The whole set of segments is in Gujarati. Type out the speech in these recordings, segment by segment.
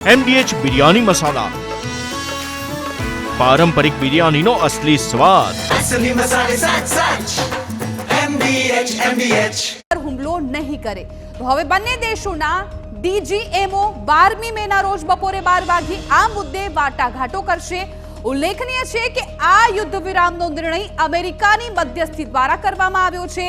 MDH બિરયાની મસાલા, પારંપરિક બિરયાનીનો અસલી સ્વાદ. असली मसाले साथ साथ MDH હુમલો નહીં કરે તો હવે બંને દેશોના DGMO 12મી મેના રોજ બપોરે 12 વાગે આ મુદ્દે વાટાઘાટો કરશે. ઉલ્લેખનીય છે કે આ યુદ્ધ વિરામનો નિર્ણય અમેરિકાની મધ્યસ્થી દ્વારા કરવામાં આવ્યો છે.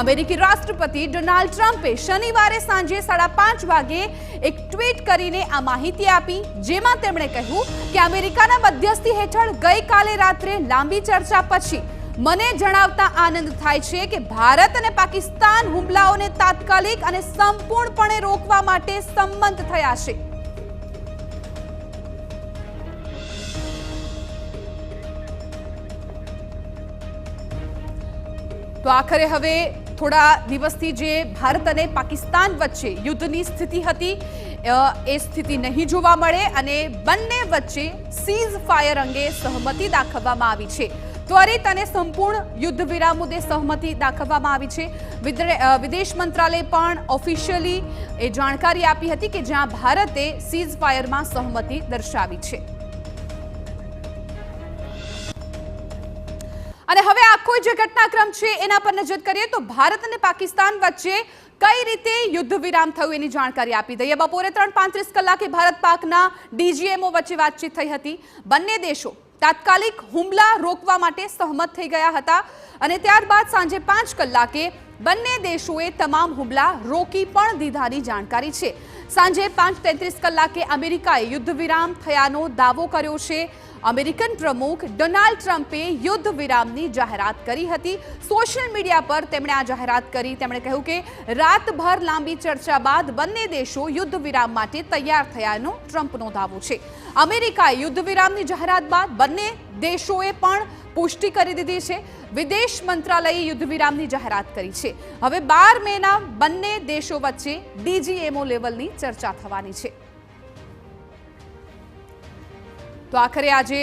અમેરિકી રાષ્ટ્રપતિ ડોનાલ્ડ ટ્રમ્પે શનિવારે સાંજે 5:30 વાગે એક ટ્વીટ કરીને આ માહિતી આપી, જેમાં તેમણે કહ્યું કે અમેરિકાના મધ્યસ્થી હેઠળ ગઈકાલે રાત્રે લાંબી ચર્ચા પછી મને જણાવતા આનંદ થાય છે કે ભારત અને પાકિસ્તાન હુમલાઓને તાત્કાલિક અને સંપૂર્ણપણે રોકવા માટે સંમત થયા છે. તો આખરે હવે થોડા દિવસથી જે ભારત અને પાકિસ્તાન વચ્ચે યુદ્ધની સ્થિતિ હતી એ સ્થિતિ નહીં જોવા મળે અને બંને વચ્ચે સીઝ ફાયર અંગે સહમતિ દાખવવામાં આવી છે. ત્વરિત અને સંપૂર્ણ યુદ્ધ વિરામ મુદ્દે સહમતિ દાખવવામાં આવી છે. વિદેશ મંત્રાલય પણ ઓફિશિયલી એ જાણકારી આપી હતી કે જ્યાં ભારતે સીઝ ફાયરમાં સહમતિ દર્શાવી છે. અને હવે આખો જે ઘટનાક્રમ છે એના પર નજર કરીએ તો ભારત અને પાકિસ્તાન વચ્ચે કઈ રીતે યુદ્ધ વિરામ થયું એની જાણકારી આપી દઈએ. બપોરે 3:35 કલાકે ભારત પાકના DGMO વચ્ચે વાતચીત થઈ હતી. બંને દેશો તાત્કાલિક હુમલા રોકવા માટે સહમત થઈ ગયા હતા અને ત્યારબાદ સાંજે 5 કલાકે બંને દેશોએ તમામ હુમલા રોકી પણ દીધાની જાણકારી છે. સાંજે 5:33 કલાકે અમેરિકાએ યુદ્ધ વિરામ થયાનો દાવો કર્યો છે. અમેરિકન પ્રમુખ ડોનાલ્ડ ટ્રમ્પે યુદ્ધ વિરામની જાહેરાત કરી હતી. સોશિયલ મીડિયા પર તેમણે આ જાહેરાત કરી. તેમણે કહ્યું કે રાતભર લાંબી ચર્ચા બાદ બંને દેશો યુદ્ધ વિરામ માટે તૈયાર થયાનો ટ્રમ્પનો દાવો છે. અમેરિકાએ યુદ્ધ વિરામની જાહેરાત બાદ બંને દેશોએ પણ પુષ્ટિ કરી દીધી છે. વિદેશ મંત્રાલયે યુદ્ધ વિરામની જાહેરાત કરી છે. હવે 12 મેના બંને દેશો વચ્ચે DGMO લેવલની ચર્ચા થવાની છે. તો આખરે આજે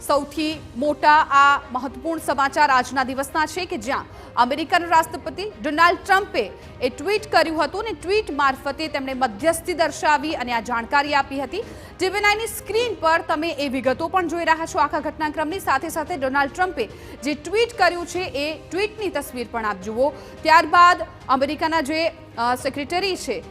સૌથી મોટા આ મહત્વપૂર્ણ સમાચાર આજના દિવસના છે કે જ્યાં અમેરિકાના રાષ્ટ્રપતિ ડોનાલ્ડ ટ્રમ્પે એ ટ્વીટ કર્યું હતું અને ટ્વીટ મારફતે તેમણે મધ્યસ્થી દર્શાવી અને આ જાણકારી આપી હતી. TV9ની સ્ક્રીન પર તમે એ વિગતો પણ જોઈ રહ્યા છો આખા ઘટનાક્રમની. સાથે સાથે ડોનાલ્ડ ટ્રમ્પે જે ટ્વીટ કર્યું છે એ ટ્વીટની તસવીર પણ આપ જુઓ. ત્યારબાદ અમેરિકાના જે સેક્રેટરી છે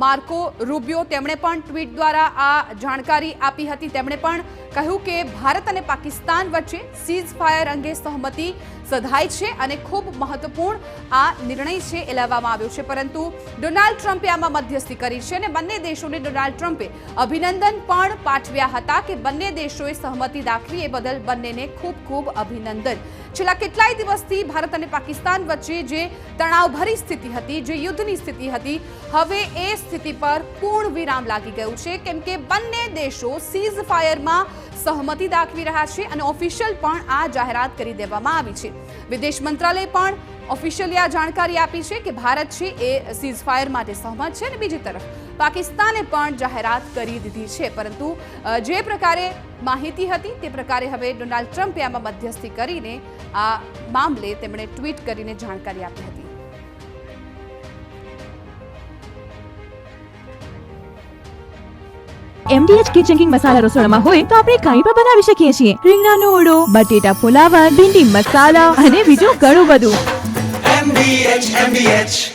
માર્કો રૂબિયો, તેમણે પણ ટ્વીટ દ્વારા આ જાણકારી આપી હતી. તેમણે પણ કહ્યું કે ભારત અને પાકિસ્તાન વચ્ચે સીઝ ફાયર અંગે સહમતિ સધાઈ છે અને ખૂબ મહત્વપૂર્ણ આ નિર્ણય છે એ લેવામાં આવ્યો છે. પરંતુ ડોનાલ્ડ ટ્રમ્પે આમાં મધ્યસ્થી કરી છે અને બંને દેશોને ડોનાલ્ડ ટ્રમ્પે અભિનંદન પણ પાઠવ્યા હતા કે બંને દેશોએ સહમતિ દાખવી એ બદલ બંનેને ખૂબ ખૂબ અભિનંદન. છેલ્લા કેટલાય દિવસથી ભારત અને પાકિસ્તાન વચ્ચે જે તણાવભરી સ્થિતિ હતી, જે યુદ્ધની સ્થિતિ હતી, હવે એ સ્થિતિ પર પૂર્ણ વિરામ લાગી ગયું છે, કેમ કે બંને દેશો સીઝ ફાયરમાં સહમતિ દાખવી રહ્યા છે અને ઓફિશિયલ પણ આ જાહેરાત કરી દેવામાં આવી છે. વિદેશ મંત્રાલય પણ ઓફિશિયલી આ જાણકારી આપી છે કે ભારત છે એ સીઝ ફાયર માટે સહમત છે અને બીજી તરફ પાકિસ્તાને પણ જાહેરાત કરી દીધી છે. પરંતુ જે પ્રકારે માહિતી હતી તે પ્રકારે હવે ડોનાલ્ડ ટ્રમ્પે આમાં મધ્યસ્થી કરીને આ મામલે તેમણે ટ્વીટ કરીને જાણકારી આપી હતી. MDH કિચન કિંગ મસાલા રસોડામાં હોય તો આપણે કંઈ પણ બનાવી શકીએ છીએ. રીંગણાનો ઓળો, બટેટા ફુલાવર, ભીંડી મસાલા અને બીજું ઘણું બધું. MDH